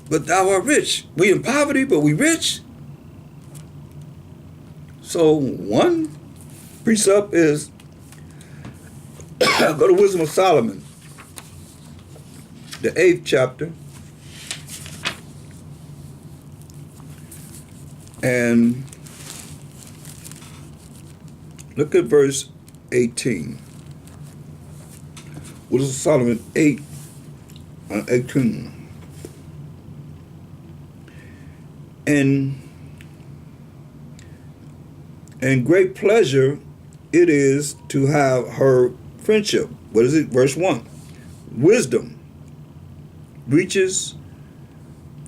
but thou art rich. We in poverty, but we rich. So one precept is go to Wisdom of Solomon, the 8th chapter, and look at verse 18. Wisdom of Solomon 8 and 18. And great pleasure it is to have her friendship. What is it? Verse 1. Wisdom reaches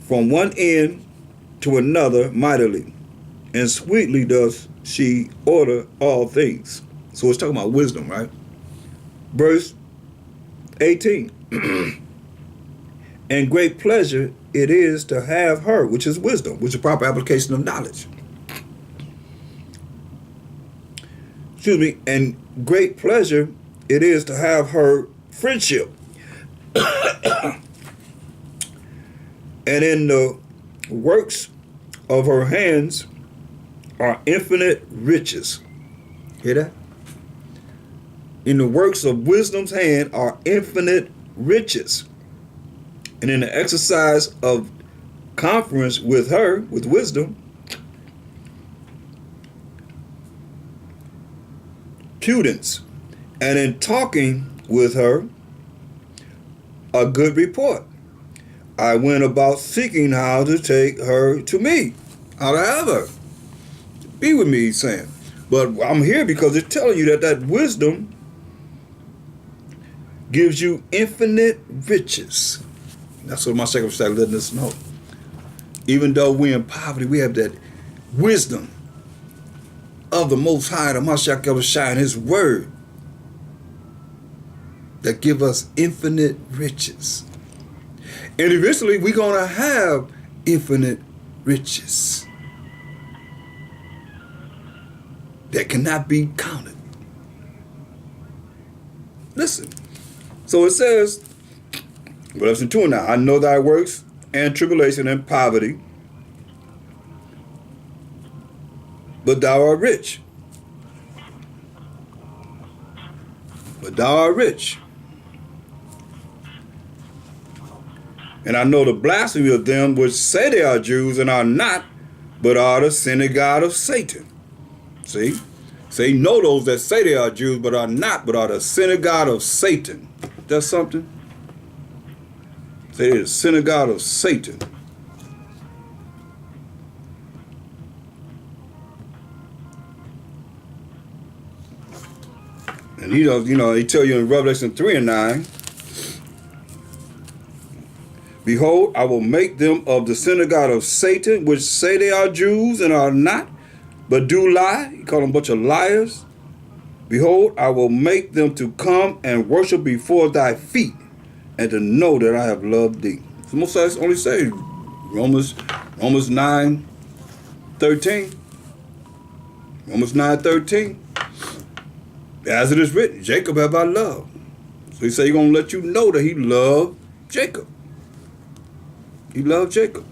from one end to another mightily, and sweetly does she order all things. So it's talking about wisdom, right? Verse 18. And great pleasure it is to have her, which is wisdom, which is proper application of knowledge. Excuse me. And great pleasure it is to have her friendship. And in the works of her hands are infinite riches. Hear that? In the works of wisdom's hand are infinite riches. And in the exercise of conference with her, with wisdom, prudence. And in talking with her, a good report. I went about seeking how to take her to me, how to have her. Be with me, he's saying. But I'm here because it's telling you that wisdom gives you infinite riches. That's what my second started letting us know. Even though we're in poverty, we have that wisdom of the Most High, the MASHAYACH, and His Word that give us infinite riches. And eventually we're going to have infinite riches that cannot be counted. Listen. So it says, verse 2 now, I know thy works and tribulation and poverty, but thou art rich. But thou art rich. And I know the blasphemy of them which say they are Jews and are not, but are the synagogue of Satan. See? Say, know those that say they are Jews, but are not, but are the synagogue of Satan. That's something? Say, the synagogue of Satan. And he does, he tell you in Revelation 3 and 9, behold, I will make them of the synagogue of Satan, which say they are Jews and are not, but do lie. He called them a bunch of liars. Behold, I will make them to come and worship before thy feet, and to know that I have loved thee. So most of us only say Romans 9:13. Romans 9:13. As it is written, Jacob have I loved. So he said he's going to let you know that he loved Jacob. He loved Jacob.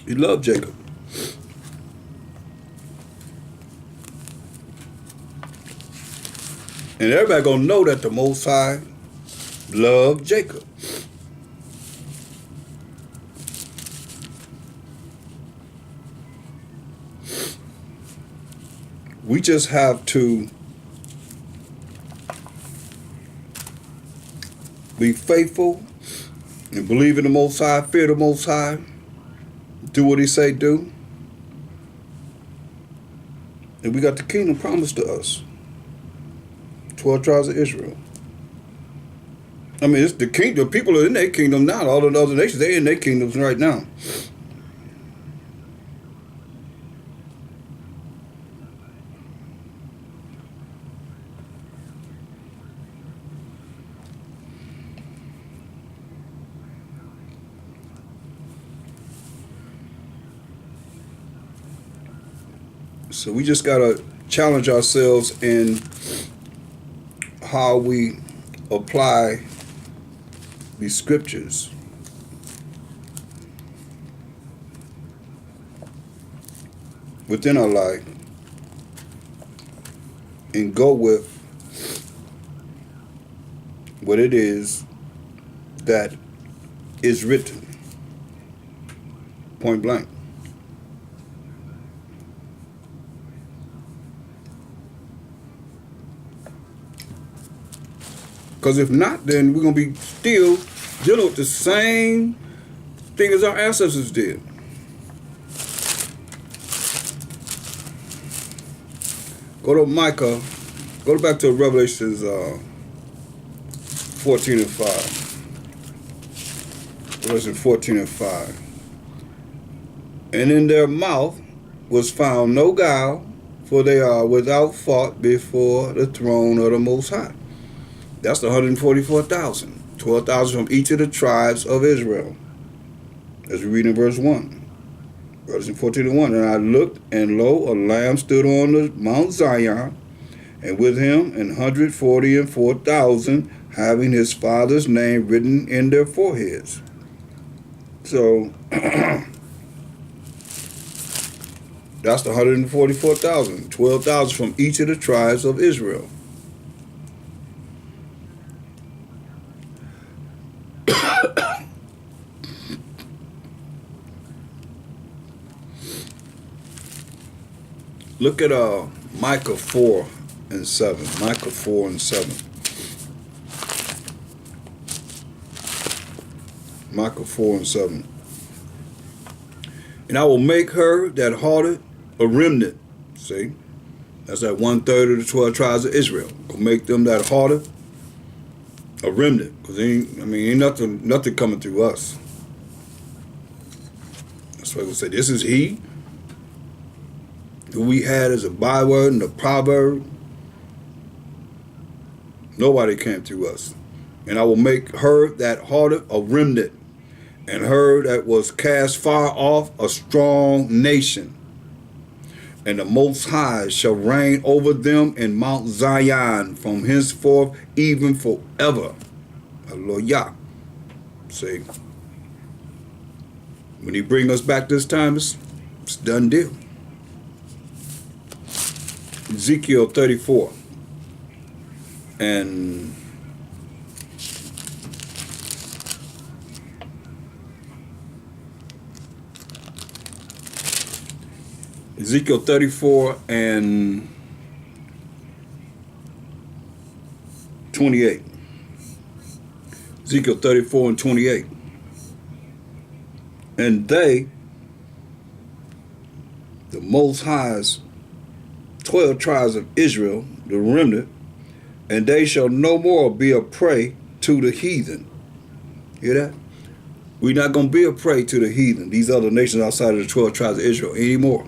He loved Jacob. And everybody going to know that the Most High loved Jacob. We just have to be faithful and believe in the Most High, fear the Most High, do what He say do. And we got the kingdom promised to us. 12 tribes of Israel. I mean, it's the kingdom. People are in their kingdom now. All of the other nations, they're in their kingdoms right now. So we just got to challenge ourselves in how we apply these scriptures within our life and go with what it is that is written, point blank. Because if not, then we're going to be still dealing with the same thing as our ancestors did. Go to Micah, go back to Revelations 14 and 5. Revelation 14 and 5. And in their mouth was found no guile, for they are without fault before the throne of the Most High. That's the 144,000. 12,000 from each of the tribes of Israel. As we read in verse 1. Revelation 14 and 1. And I looked, and lo, a Lamb stood on the Mount Zion, and with him 144,000, having his Father's name written in their foreheads. So, that's the 144,000. 12,000 from each of the tribes of Israel. Look at Micah 4 and 7. Micah 4 and 7. Micah 4 and 7. And I will make her that hearted a remnant. See? That's that 1/3 of the 12 tribes of Israel. Go make them that hearted a remnant. Because ain't nothing coming through us. That's why we say this is he who we had as a byword and a proverb. Nobody came through us. And I will make her that hearted a remnant, and her that was cast far off a strong nation. And the Most High shall reign over them in Mount Zion from henceforth even forever. Hallelujah. See, when he bring us back this time, it's done deal. Ezekiel 34 and Ezekiel 34 and 28. Ezekiel 34 and 28. And they, the Most High's 12 tribes of Israel, the remnant, and they shall no more be a prey to the heathen. Hear that? We're not going to be a prey to the heathen, these other nations outside of the 12 tribes of Israel anymore.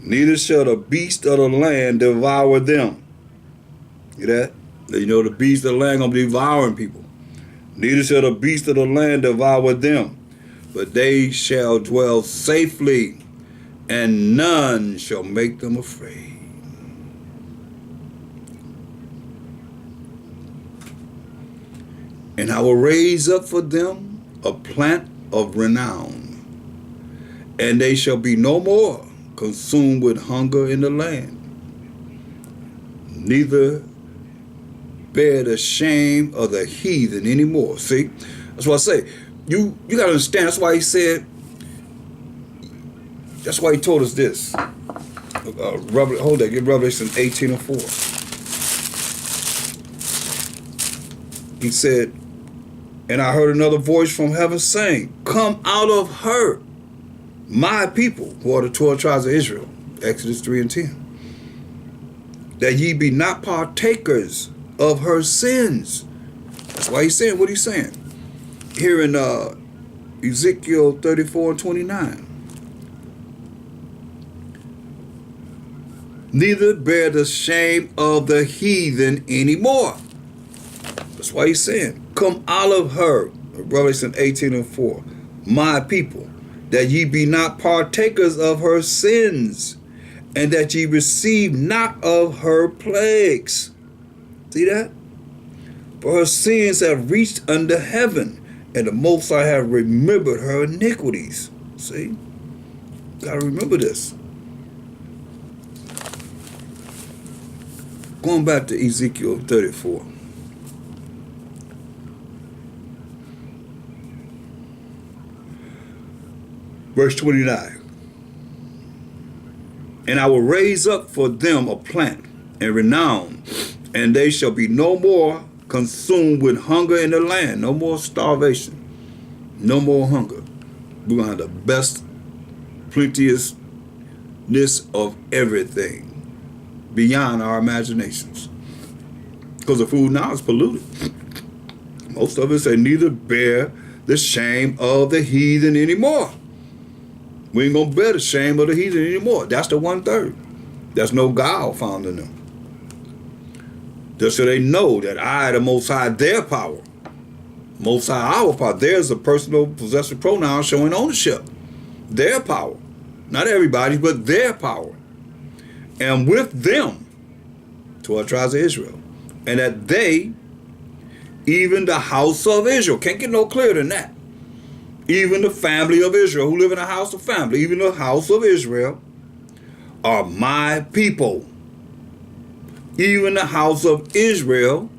Neither shall the beast of the land devour them. Hear that? You know the beast of the land going to be devouring people. Neither shall the beast of the land devour them, but they shall dwell safely, and none shall make them afraid. And I will raise up for them a plant of renown, and they shall be no more consumed with hunger in the land, neither bear the shame of the heathen anymore. See, that's what I say. You got to understand. That's why he said. That's why he told us this. Hold that. Get Revelation 18 and 4. He said, and I heard another voice from heaven saying, come out of her, my people, who are the 12 tribes of Israel. Exodus 3 and 10. That ye be not partakers of her sins. That's why he's saying what he's saying. Here in Ezekiel 34 and 29. Neither bear the shame of the heathen anymore. That's why he's saying, come out of her, Revelation 18 and 4, my people, that ye be not partakers of her sins, and that ye receive not of her plagues. See that? For her sins have reached under heaven, and the Most High have remembered her iniquities. See? Gotta remember this. Going back to Ezekiel 34. Verse 29. And I will raise up for them a plant and renown, and they shall be no more consumed with hunger in the land. No more starvation. No more hunger. We're going to have the best, plenteousness of everything beyond our imaginations. Because the food now is polluted. Most of us say neither bear the shame of the heathen anymore. We ain't going to bear the shame of the heathen anymore. That's the 1/3. There's no guile found in them. Just so they know that I, the Most High, their power. Most High, our power. There's a personal possessive pronoun showing ownership. Their power. Not everybody's, but their power. And with them, 12 tribes of Israel. And that they, even the house of Israel, can't get no clearer than that. Even the family of Israel, who live in a house of family, even the house of Israel, are my people. Even the house of Israel,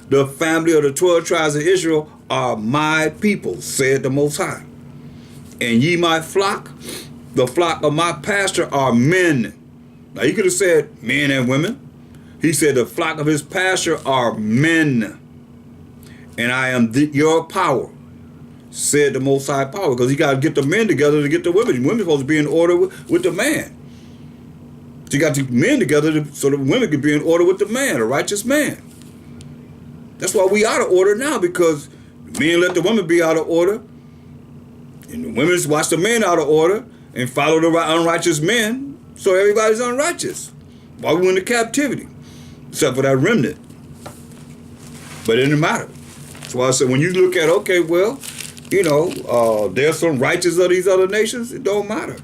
the family of the 12 tribes of Israel, are my people, said the Most High. And ye my flock, the flock of my pasture, are men. Now he could have said men and women. He said the flock of his pasture are men. And I am your power, said the Most High power. Because he got to get the men together to get the women. The women are supposed to be in order with the man. So you got the men together so the women can be in order with the man, a righteous man. That's why we out of order now, because the men let the women be out of order. And the women watch the men out of order and follow the unrighteous men. So everybody's unrighteous while we went into captivity, except for that remnant. But it didn't matter. That's why I said when you look at, okay, well, there's some righteous of these other nations, it don't matter.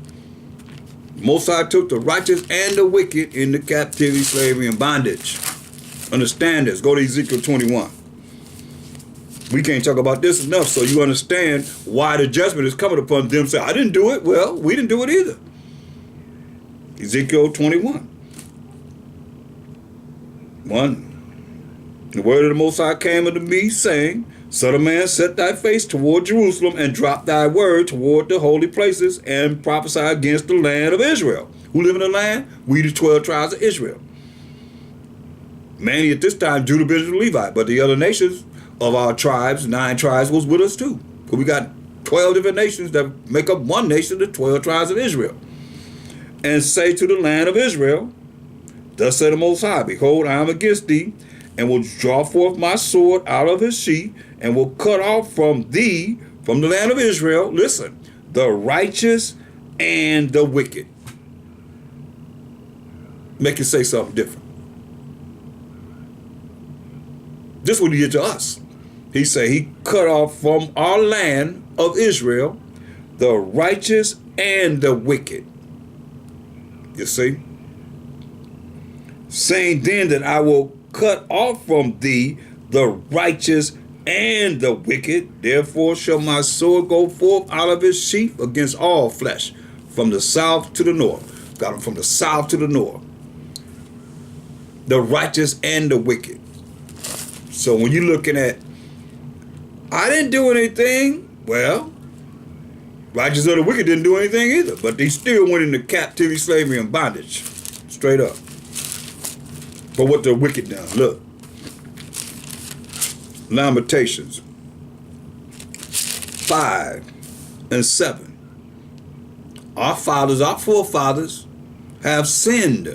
Most High took the righteous and the wicked into captivity, slavery, and bondage. Understand this. Go to Ezekiel 21. We can't talk about this enough so you understand why the judgment is coming upon them. Say, I didn't do it. Well, we didn't do it either. Ezekiel 21. 1. The word of the Most High came unto me, saying, Son of man, set thy face toward Jerusalem, and drop thy word toward the holy places, and prophesy against the land of Israel. Who live in the land? We, the 12 tribes of Israel. Mainly at this time, Judah, Benjamin, Levi. But the other nations of our tribes, 9 tribes, was with us too. Because we got 12 different nations that make up one nation, the 12 tribes of Israel. And say to the land of Israel, Thus said the Most High, Behold, I am against thee, and will draw forth my sword out of his sheath, and will cut off from thee, from the land of Israel, listen, the righteous and the wicked. Make it say something different. This is what he did to us. He said he cut off from our land of Israel the righteous and the wicked. You see? Saying then that I will cut off from thee the righteous and the wicked, therefore shall my sword go forth out of his sheath against all flesh, from the south to the north. Got them from the south to the north. The righteous and the wicked. So when you're looking at, I didn't do anything, well, righteous or the wicked didn't do anything either, but they still went into captivity, slavery, and bondage. Straight up. For what the wicked done. Look. Lamentations 5 and 7. Our fathers, our forefathers have sinned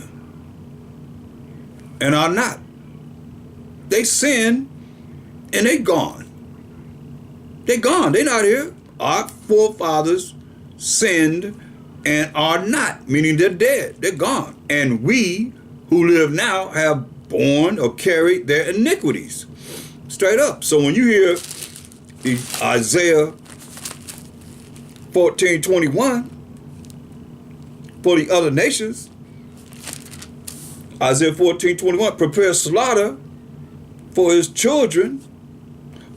and are not. They sinned and they gone. They gone. They not here. Our forefathers sinned and are not, meaning they're dead. They're gone. And we who live now have borne or carried their iniquities. Straight up. So when you hear Isaiah 14:21 for the other nations, Isaiah 14:21, prepare slaughter for his children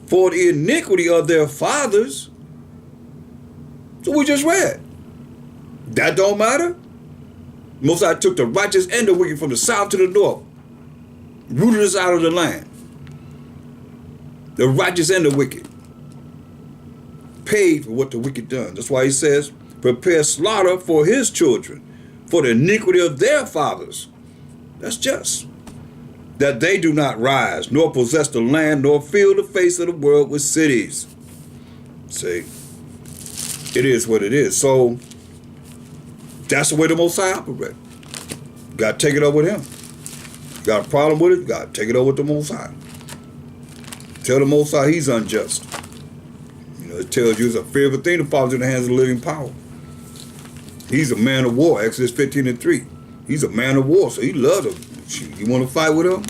for the iniquity of their fathers. So we just read. That don't matter. Most High took the righteous and the wicked from the south to the north, rooted us out of the land. The righteous and the wicked paid for what the wicked done. That's why he says, prepare slaughter for his children, for the iniquity of their fathers. That's just. That they do not rise, nor possess the land, nor fill the face of the world with cities. See, it is what it is. So that's the way the Most High operate. You got to take it up with him. You got a problem with it, you got to take it up with the Most High. Tell the Most High he's unjust. You know, it tells you it's a fearful thing to fall into the hands of the living power. He's a man of war, Exodus 15:3. He's a man of war, so he loves him. You want to fight with him?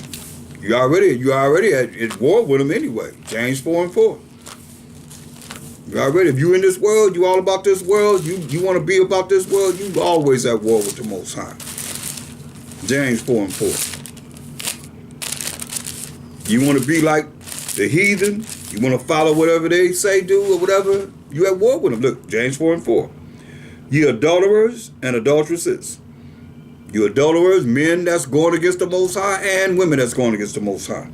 You already at war with him anyway. James 4:4. You already, if you in this world, you all about this world, you want to be about this world, you always at war with the Most High. James 4:4. You want to be like the heathen, you want to follow whatever they say do or whatever, you at war with them. Look, James 4:4. Ye adulterers and adulteresses. You adulterers, men that's going against the Most High, and women that's going against the Most High.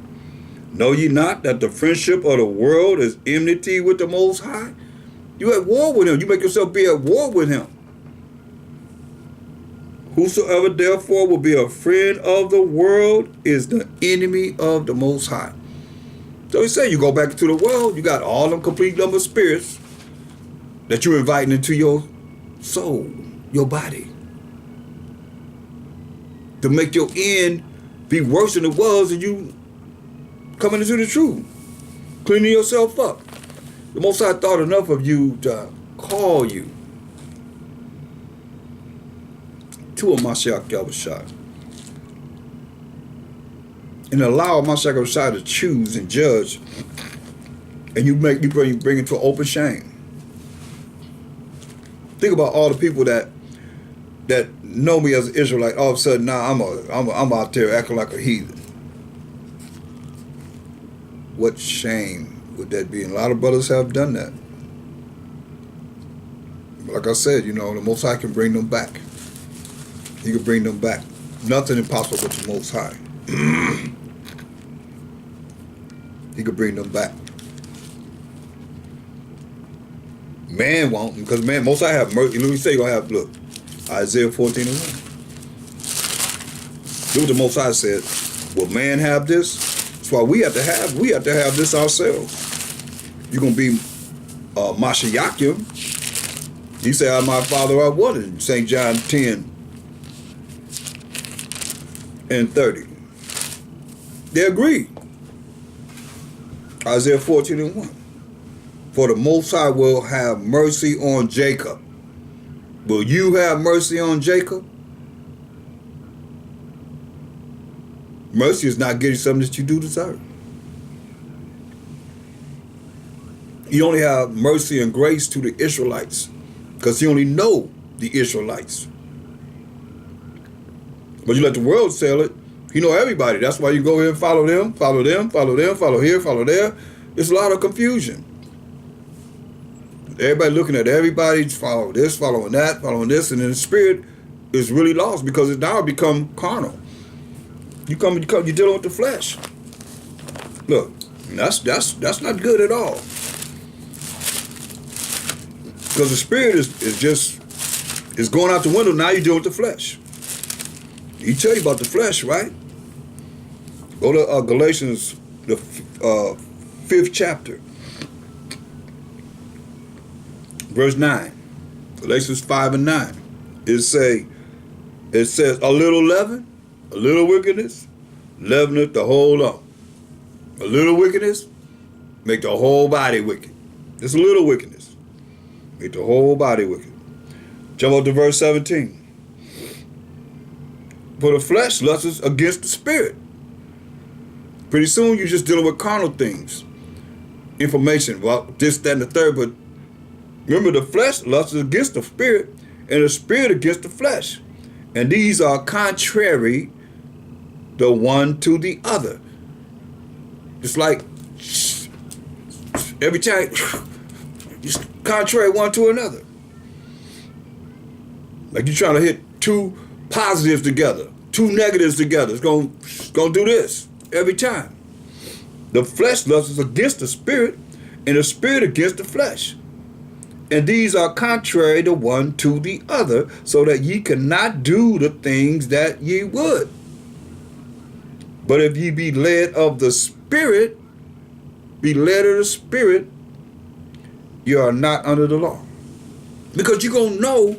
Know ye not that the friendship of the world is enmity with the Most High? You at war with him. You make yourself be at war with him. Whosoever therefore will be a friend of the world is the enemy of the Most High. So he said, you go back into the world, you got all them complete number of spirits that you're inviting into your soul, your body, to make your end be worse than it was, and you coming into the truth, cleaning yourself up. The Most High thought enough of you to call you to a MASHAYACH and allow MASHAYACH to choose and judge, and you bring it to open shame. Think about all the people that know me as an Israelite. All of a sudden, now I'm out there acting like a heathen. What shame would that be? And a lot of brothers have done that. But like I said, you know, the Most High can bring them back. He can bring them back. Nothing impossible with the Most High. He could bring them back. Man won't, because man, Most High have mercy. Let me say, you're gonna have, look, Isaiah 14:1. Look what the Most High said. Will man have this? That's why we have to have this ourselves. You're gonna be MASHAYACH. He said, my Father I wanted. St. John 10:30. They agree. Isaiah 14:1. For the Most High will have mercy on Jacob. Will you have mercy on Jacob? Mercy is not getting something that you do deserve. You only have mercy and grace to the Israelites because you only know the Israelites. But you let the world sell it. You know everybody. That's why you go here and follow them, follow them, follow them, follow here, follow there. It's a lot of confusion. Everybody looking at everybody, follow this, following that, following this, and then the spirit is really lost because it's now become carnal. You're dealing with the flesh. Look, that's not good at all. Because the spirit is going out the window. Now you're dealing with the flesh. He tell you about the flesh, right? Go to Galatians, the 5th chapter. Verse 9, Galatians 5:9. It says, a little leaven, a little wickedness, leaveneth the whole lump. A little wickedness, make the whole body wicked. It's a little wickedness, make the whole body wicked. Jump up to verse 17. For the flesh lusts against the spirit. Pretty soon you're just dealing with carnal things. Information, well, this, that, and the third, but remember, the flesh lusts against the spirit, and the spirit against the flesh. And these are contrary the one to the other. It's like Every time, it's contrary one to another. Like you're trying to hit two positives together, two negatives together. It's gonna do this every time. The flesh lust is against the spirit, and the spirit against the flesh. And these are contrary the one to the other, so that ye cannot do the things that ye would. But if ye be led of the Spirit, you are not under the law. Because you're going to know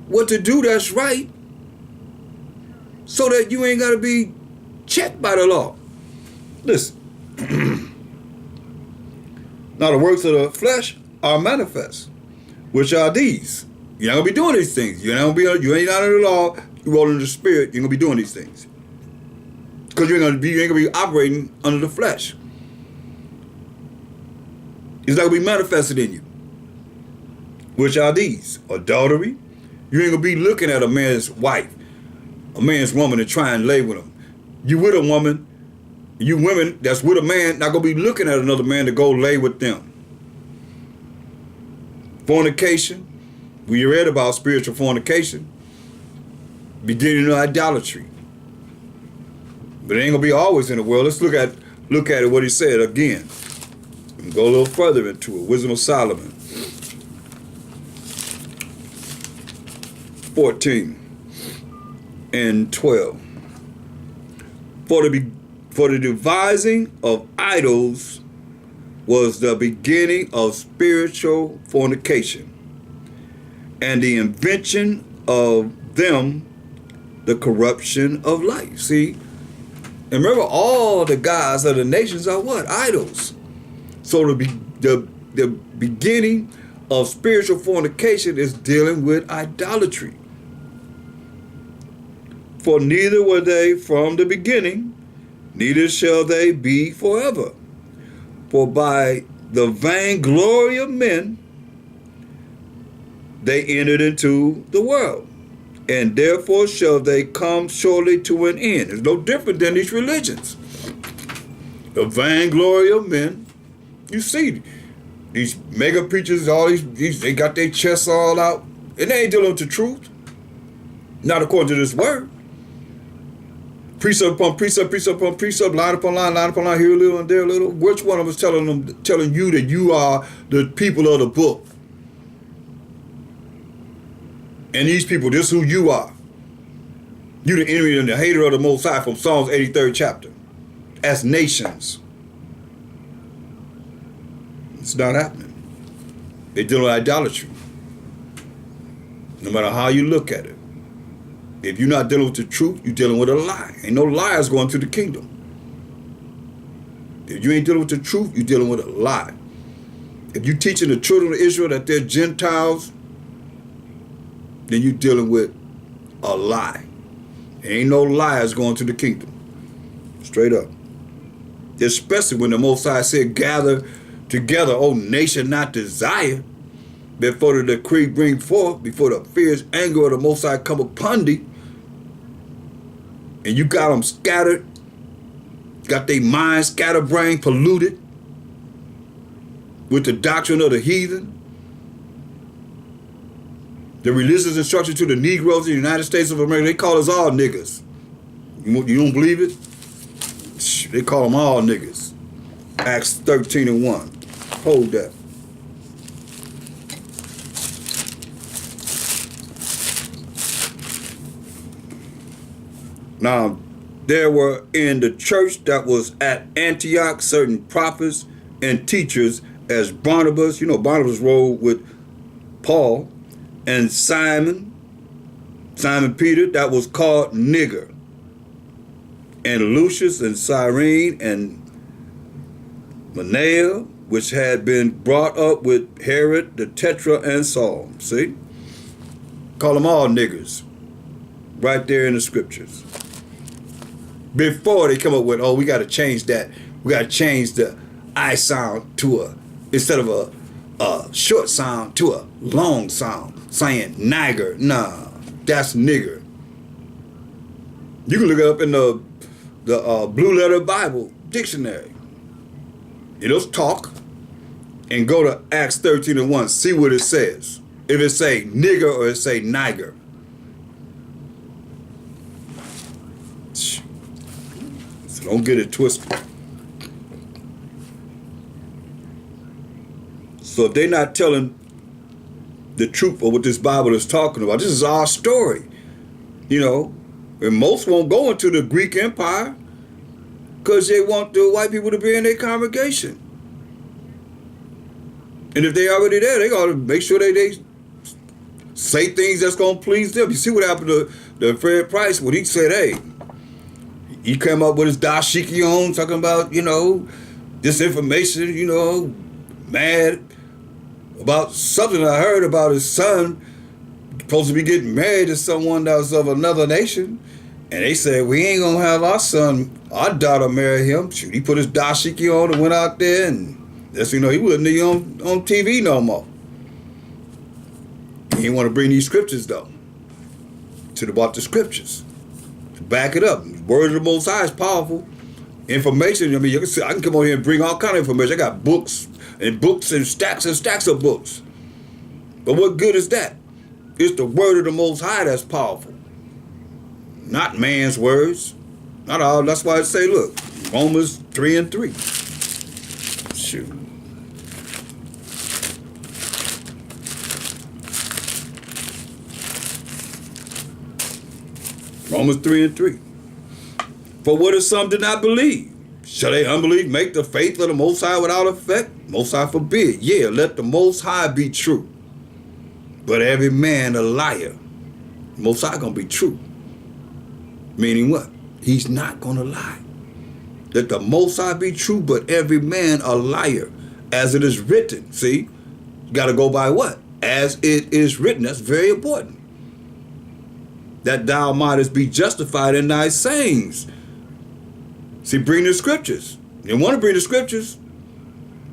what to do that's right, so that you ain't got to be checked by the law. Listen. Now the works of the flesh are manifest, which are these. You're not going to be doing these things. You ain't under the law. You're rolling in the Spirit. You're going to be doing these things. Because you ain't going to be operating under the flesh. It's not going to be manifested in you. Which are these? Adultery. You ain't going to be looking at a man's wife, a man's woman, and try and lay with him. You with a woman, you women that's with a man, not going to be looking at another man to go lay with them. Fornication. We read about spiritual fornication. Beginning of idolatry. But it ain't going to be always in the world. Let's look at it, what he said again. And go a little further into it. Wisdom of Solomon. 14 and 12. For the devising of idols was the beginning of spiritual fornication, and the invention of them the corruption of life. See? And remember, all the gods of the nations are what? Idols. So the beginning of spiritual fornication is dealing with idolatry. For neither were they from the beginning, neither shall they be forever. For by the vainglory of men they entered into the world, and therefore shall they come surely to an end. It's no different than these religions. The vainglory of men. You see, these mega preachers, they got their chests all out, and they ain't dealing with the truth. Not according to this word. Precept upon precept, precept upon precept, line upon line, here a little and there a little. Which one of us telling you that you are the people of the book? And these people, this is who you are. You the enemy and the hater of the Most High from Psalms 83rd chapter. As nations. It's not happening. They're dealing with idolatry. No matter how you look at it. If you're not dealing with the truth, you're dealing with a lie. Ain't no liars going to the kingdom. If you ain't dealing with the truth, you're dealing with a lie. If you're teaching the children of Israel that they're Gentiles, then you're dealing with a lie. There ain't no liars going to the kingdom. Straight up. Especially when the Most High said, gather together, O nation not desire, before the decree bring forth, before the fierce anger of the Most High come upon thee, and you got them scattered, got their minds scatterbrained, polluted with the doctrine of the heathen, the religious instruction to the Negroes in the United States of America. They call us all niggas. You don't believe it? They call them all niggas. Acts 13 and 1. Hold that. Now, there were in the church that was at Antioch certain prophets and teachers, as Barnabas. You know, Barnabas rode with Paul, and Simon Peter, that was called nigger, and Lucius and Cyrene and Manael, which had been brought up with Herod the Tetrarch and Saul. See? Call them all niggers. Right there in the scriptures. Before they come up with, we got to change that. We got to change the I sound to instead of a short sound to a long sound. Saying nigger. Nah, that's nigger. You can look it up in the Blue Letter Bible Dictionary. Let's talk and go to Acts 13:1. See what it says. If it say nigger or it say niger. So don't get it twisted. So if they're not telling the truth of what this Bible is talking about, this is our story. And most won't go into the Greek Empire because they want the white people to be in their congregation. And if they're already there, they got to make sure they say things that's going to please them. You see what happened to Fred Price when he said, hey, he came up with his dashiki on, talking about, this information, mad about something I heard about his son supposed to be getting married to someone that was of another nation. And they said, we ain't going to have our daughter marry him. Shoot, he put his dashiki on and went out there, and that's, he wasn't even on TV no more. He didn't want to bring these scriptures, though. About the scriptures. To back it up. The word of the Most High is powerful. Information, I can come on here and bring all kind of information. I got books and stacks of books. But what good is that? It's the word of the Most High that's powerful. Not man's words. Not all. That's why I say, look, Romans 3:3. Shoot. Romans 3:3. For what if some did not believe? Shall they unbelief make the faith of the Most High without effect? Most High forbid. Yeah, let the Most High be true, but every man a liar. Most High gonna be true. Meaning what? He's not gonna lie. Let the Most High be true, but every man a liar, as it is written. See, you gotta go by what? As it is written. That's very important. That thou mightest be justified in thy sayings. See, bring the scriptures. They want to bring the scriptures.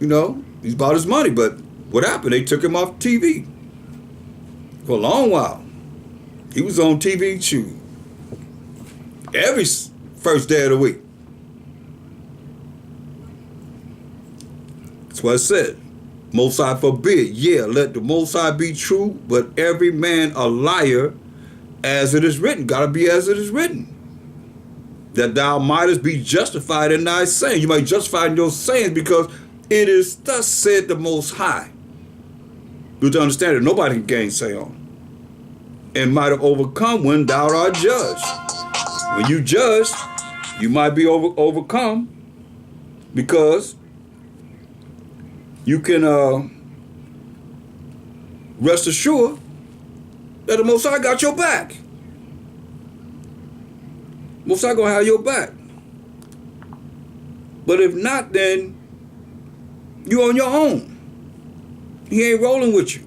He's about his money, but what happened? They took him off TV for a long while. He was on TV shooting every first day of the week. That's what it said. Most High forbid. Yeah, let the Most High be true, but every man a liar, as it is written. Gotta be as it is written. That thou mightest be justified in thy sayings. You might justify in your sayings because it is thus said the Most High. You have to understand that nobody can gainsay on. And might have overcome when thou art judged. When you judge, you might be overcome because you can rest assured that the Most High got your back. Most High gonna have your back. But if not, then you on your own. He ain't rolling with you.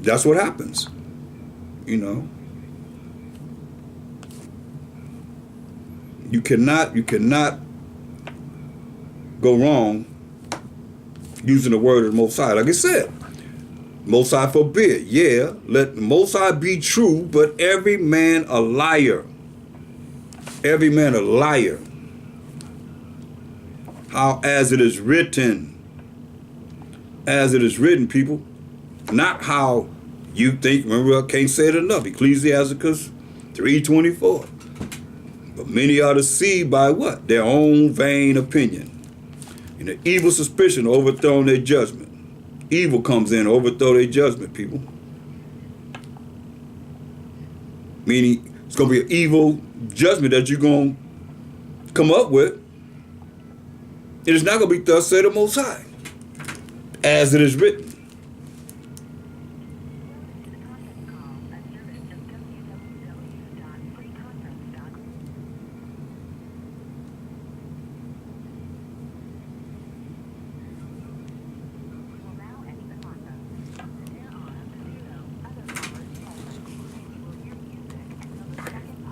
That's what happens. You cannot go wrong using the word of the Most High. Like I said, Most High forbid. Yeah, let the Most High be true, but every man a liar. Every man a liar. How as it is written. As it is written, people. Not how you think. Remember, I can't say it enough. Ecclesiasticus 3:24. But many are deceived by what? Their own vain opinion. And the evil suspicion overthrown their judgment. Evil comes in, overthrow their judgment, people. Meaning it's going to be an evil judgment that you're going to come up with. It is not going to be thus said the Most High, as it is written.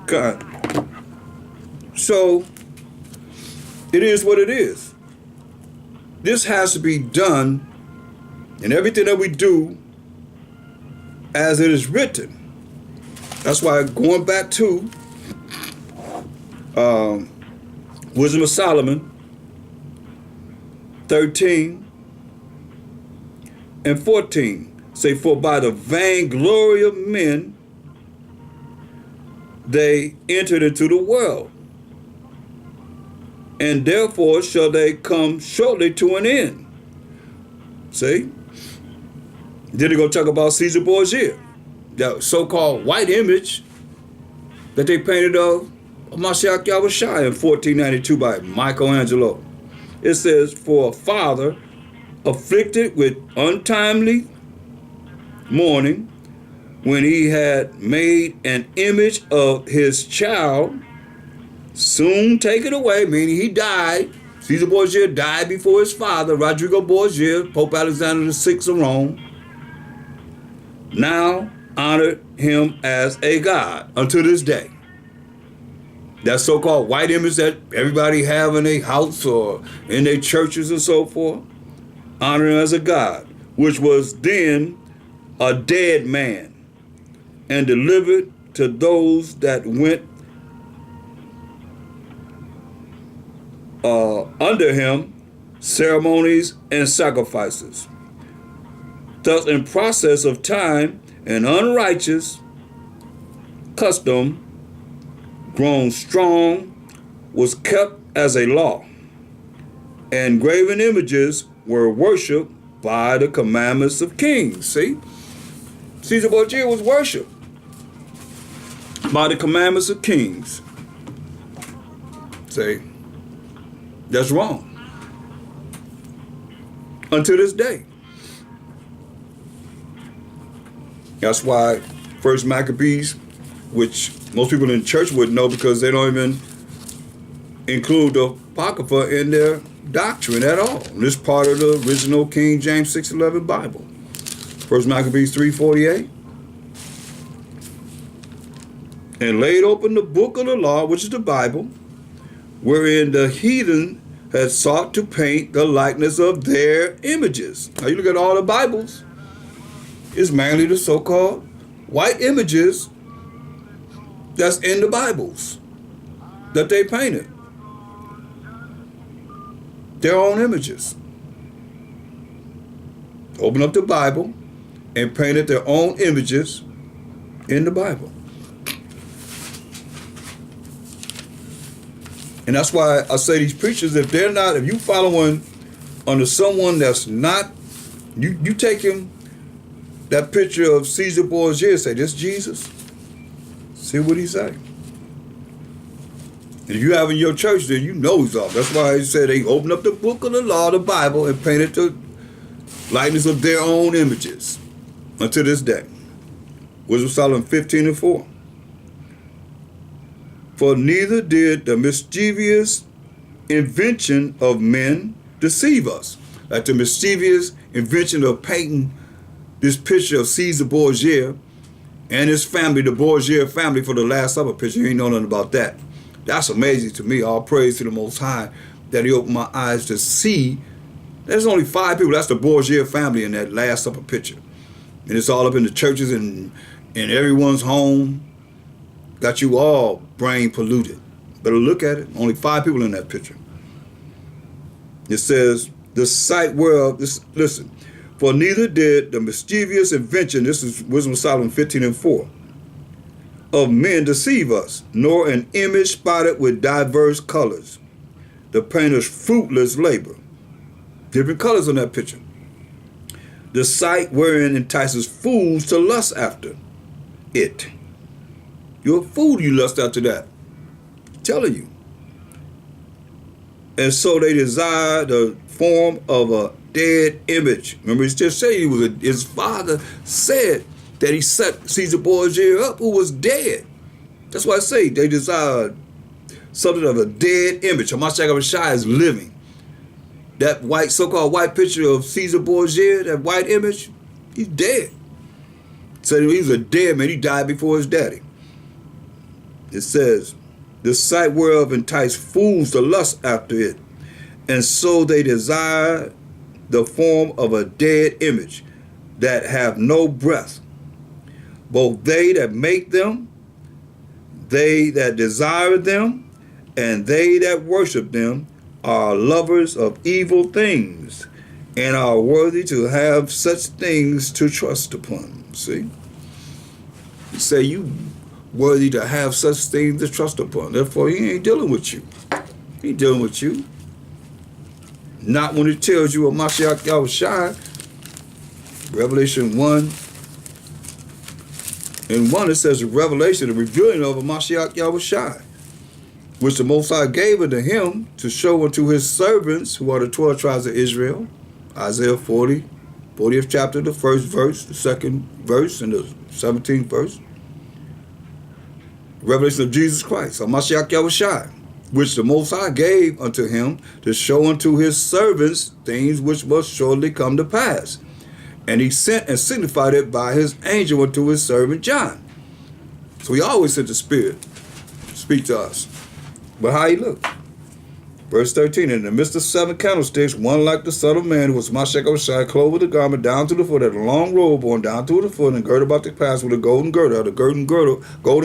God. So it is what it is. This has to be done in everything that we do as it is written. That's why going back to Wisdom of Solomon 13 and 14 say, for by the vainglory of men they entered into the world, and therefore shall they come shortly to an end. See? Then they're going to talk about Caesar Borgia, that so-called white image that they painted of MASHAYACH in 1492 by Michelangelo. It says, for a father afflicted with untimely mourning, when he had made an image of his child, soon taken away, meaning he died. Caesar Borgia died before his father, Rodrigo Borgia, Pope Alexander VI of Rome, now honored him as a god unto this day. That so-called white image that everybody have in their house or in their churches and so forth, honor him as a god, which was then a dead man, and delivered to those that went under him ceremonies and sacrifices. Thus, in process of time, an unrighteous custom grown strong was kept as a law, and graven images were worshipped by the commandments of kings. See? Caesar Borgia was worshipped by the commandments of kings. See? That's wrong. Until this day. That's why First Maccabees, which most people in the church wouldn't know because they don't even include the Apocrypha in their doctrine at all. This part of the original King James 611 Bible. First Maccabees 3:48. And laid open the book of the law, which is the Bible, wherein the heathen had sought to paint the likeness of their images. Now you look at all the Bibles, it's mainly the so-called white images that's in the Bibles that they painted. Their own images. Open up the Bible and painted their own images in the Bible. And that's why I say these preachers, if you following under someone that's not, you take him, that picture of Caesar Borgia, say, this Jesus? See what he say. And if you have in your church, then you know he's off. That's why he said they opened up the book of the law, the Bible, and painted the likeness of their own images until this day. Wisdom of Solomon 15 and 4. For neither did the mischievous invention of men deceive us. Like the mischievous invention of painting this picture of Caesar Borgia and his family, the Borgia family, for the Last Supper picture. You ain't know nothing about that. That's amazing to me. All praise to the Most High that he opened my eyes to see. There's only 5 people. That's the Borgia family in that Last Supper picture. And it's all up in the churches and in everyone's home. Got you all brain polluted. Better look at it. Only 5 people in that picture. It says, the sight whereof, listen, for neither did the mischievous invention, this is Wisdom of Solomon 15 and 4, of men deceive us, nor an image spotted with diverse colors, the painter's fruitless labor. Different colors on that picture. The sight wherein entices fools to lust after it. You're a fool, you lust after that. I'm telling you. And so they desire the form of a dead image. Remember, he just said his father said that he set Caesar Borgia up, who was dead. That's why I say they desire something of a dead image. MASHAYACH is living. That white, so-called white picture of Caesar Borgia, that white image, he's dead. So he was a dead man. He died before his daddy. It says, the sight whereof entice fools to lust after it, and so they desire the form of a dead image that have no breath. Both they that make them, they that desire them, and they that worship them are lovers of evil things, and are worthy to have such things to trust upon. See? You say you worthy to have such things to trust upon. Therefore, he ain't dealing with you. He ain't dealing with you. Not when it tells you of Mashiach Yahushua. Revelation 1 and 1, it says the revelation, the revealing of a Mashiach Yahushua, which the Most High gave unto him to show unto his servants, who are the 12 tribes of Israel. Isaiah 40th chapter, the first verse, the second verse, and the 17th verse. Revelation of Jesus Christ, or Mashiach Yahushua, which the Most High gave unto him to show unto his servants things which must shortly come to pass. And he sent and signified it by his angel unto his servant John. So he always sent the Spirit to speak to us. But how he looked? Verse 13, in the midst of 7 candlesticks, one like the Son of Man, who was Mashiach Yahushua, clothed with a garment down to the foot, had a long robe on down to the foot, and girded about the pass with a golden girdle, golden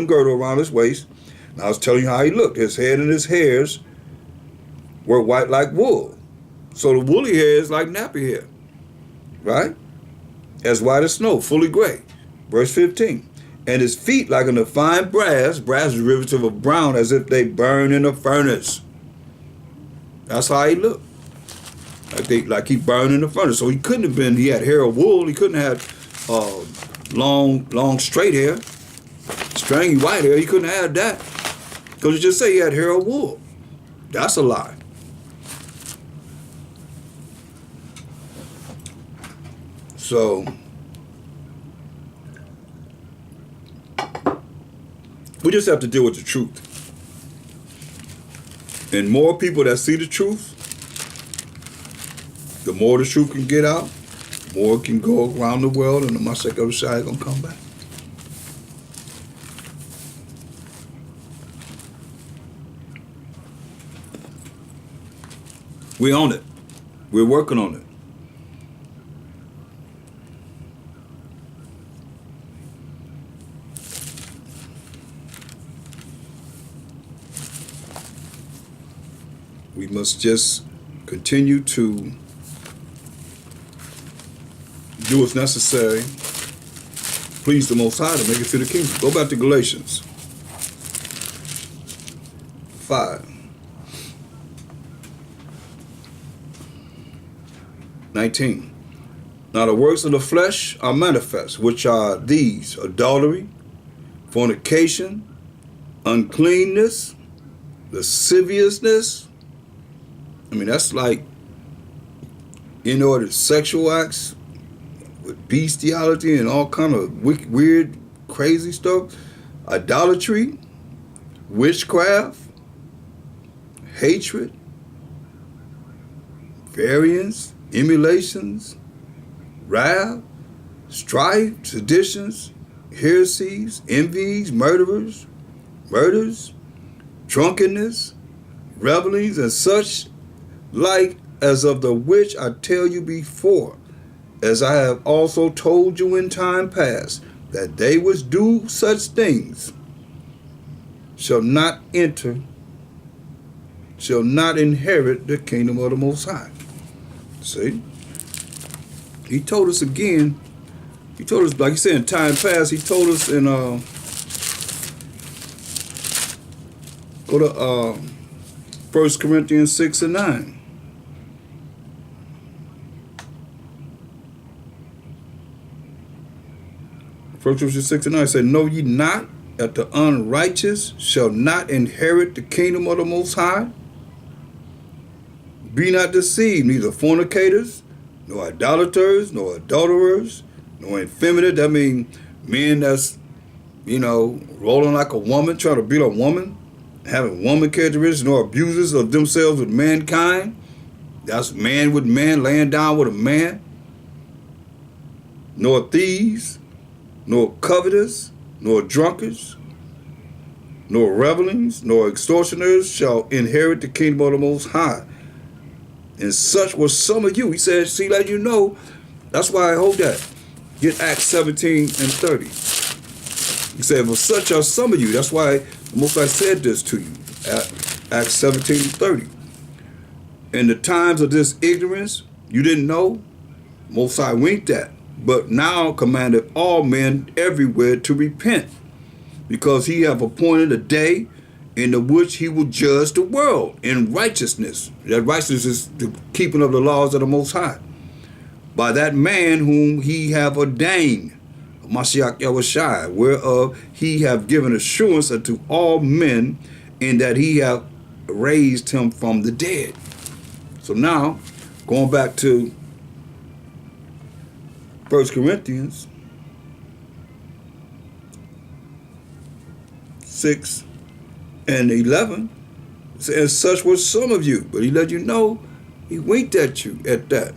girdle around his waist. And I was telling you how he looked. His head and his hairs were white like wool. So the woolly hair is like nappy hair, right? As white as snow, fully gray. Verse 15. And his feet like unto fine brass. Brass is derivative of brown, as if they burn in a furnace. That's how he looked. Like he burned in the furnace. So he couldn't have been, he had hair of wool. He couldn't have long, straight hair. Stringy white hair. He couldn't have that. Because it just say he had hair of wool. That's a lie. So we just have to deal with the truth. And more people that see the truth, the more the truth can get out, more it can go around the world, and the Mashiach Yahushua is going to come back. We own it. We're working on it. We must just continue to do what's necessary, please the Most High, to make it to the kingdom. Go back to Galatians 5:19. Now the works of the flesh are manifest, which are these: adultery, fornication, uncleanness, lasciviousness. I mean, that's like inordinate sexual acts with bestiality and all kind of weird, crazy stuff. Idolatry, witchcraft, hatred, variance, emulations, wrath, strife, seditions, heresies, envies, murders, drunkenness, revelings, and such like, as of the which I tell you before, as I have also told you in time past, that they which do such things shall not inherit the kingdom of the Most High. See? He told us again, he told us, like he said in time past, he told us in, go to 1 Corinthians 6:9. 1 Corinthians 6:9 said, know ye not that the unrighteous shall not inherit the kingdom of the Most High? Be not deceived, neither fornicators, nor idolaters, nor adulterers, nor effeminate. That means men that's, rolling like a woman, trying to be a woman, having woman characteristics, nor abusers of themselves with mankind. That's man with man, laying down with a man. Nor thieves, nor covetous, nor drunkards, nor revelings, nor extortioners shall inherit the kingdom of the Most High. And such was some of you. He said, see, let you know. That's why I hope that. Get Acts 17:30. He said, well, such are some of you. That's why the Most High said this to you. Acts 17:30. In the times of this ignorance, you didn't know, Most High winked at, but now commanded all men everywhere to repent, because he have appointed a day in the which he will judge the world in righteousness. That righteousness is the keeping of the laws of the Most High. By that man whom he have ordained, MASHAYACH Yahushua, whereof he have given assurance unto all men, in that he have raised him from the dead. So now, going back to 1 Corinthians 6 and 11, and such were some of you. But he let you know, he winked at you at that,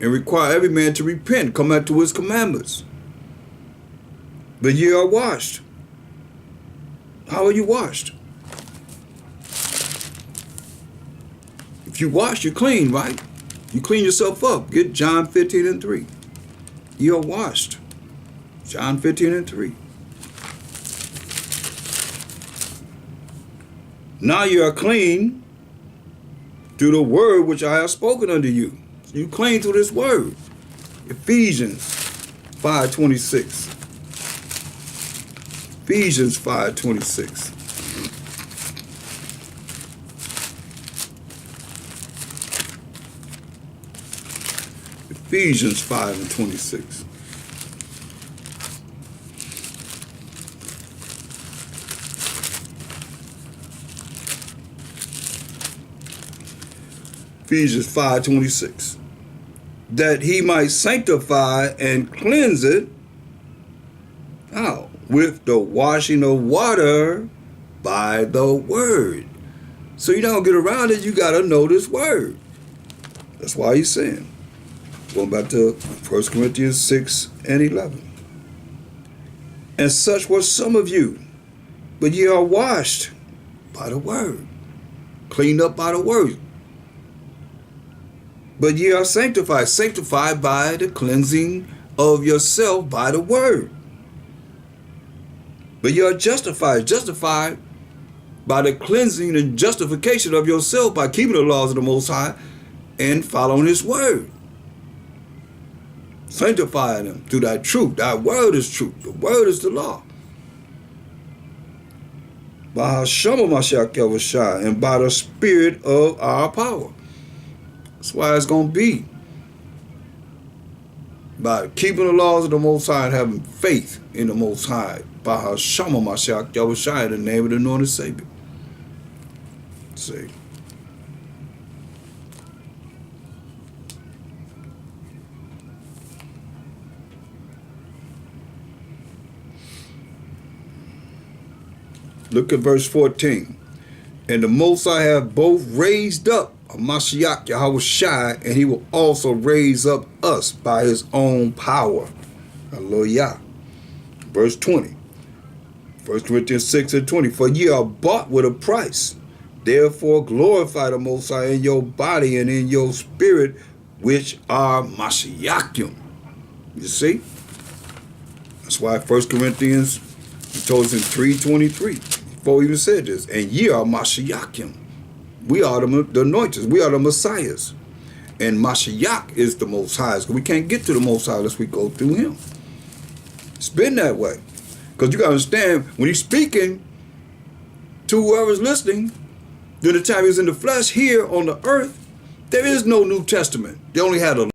and require every man to repent, come back to his commandments. But ye are washed. How are you washed? If you wash, you're clean, right? You clean yourself up. Get John 15:3. You are washed. John 15:3. Now you are clean through the word which I have spoken unto you. You clean through this word. Ephesians 5:26. Ephesians 5:26. Ephesians 5:26. Ephesians 5:26. That he might sanctify and cleanse it. How? With the washing of water by the word. So you don't get around it, you got to know this word. That's why he's saying. Going back to 1 Corinthians 6 and 11. And such were some of you, but ye are washed by the word, cleaned up by the word. But ye are sanctified, sanctified by the cleansing of yourself by the word. But ye are justified, justified by the cleansing and justification of yourself by keeping the laws of the Most High and following his word. Sanctify them through thy truth. Thy word is truth. The word is the law. By SHABATH Yahushua, and by the spirit of our power. That's why it's going to be. By keeping the laws of the Most High and having faith in the Most High. By MASHAYACH Yahushua, in the name of the anointed Savior. See. Look at verse 14. And the Most High have both raised up MASHAYACH Yahushua, and he will also raise up us by his own power. Hallelujah. Verse 20. 1 Corinthians 6 and 20. For ye are bought with a price. Therefore glorify the Most High in your body and in your spirit, which are MASHAYACHim. You see? That's why 1 Corinthians, he told us in 3:23, before he even said this, and ye are MASHAYACHim. We are the anointed. We are the Messiahs. And MASHAYACH is the Most High. So we can't get to the Most High unless we go through him. It's been that way. Because you got to understand, when he's speaking to whoever's listening, during the time he was in the flesh here on the earth, there is no New Testament. They only had a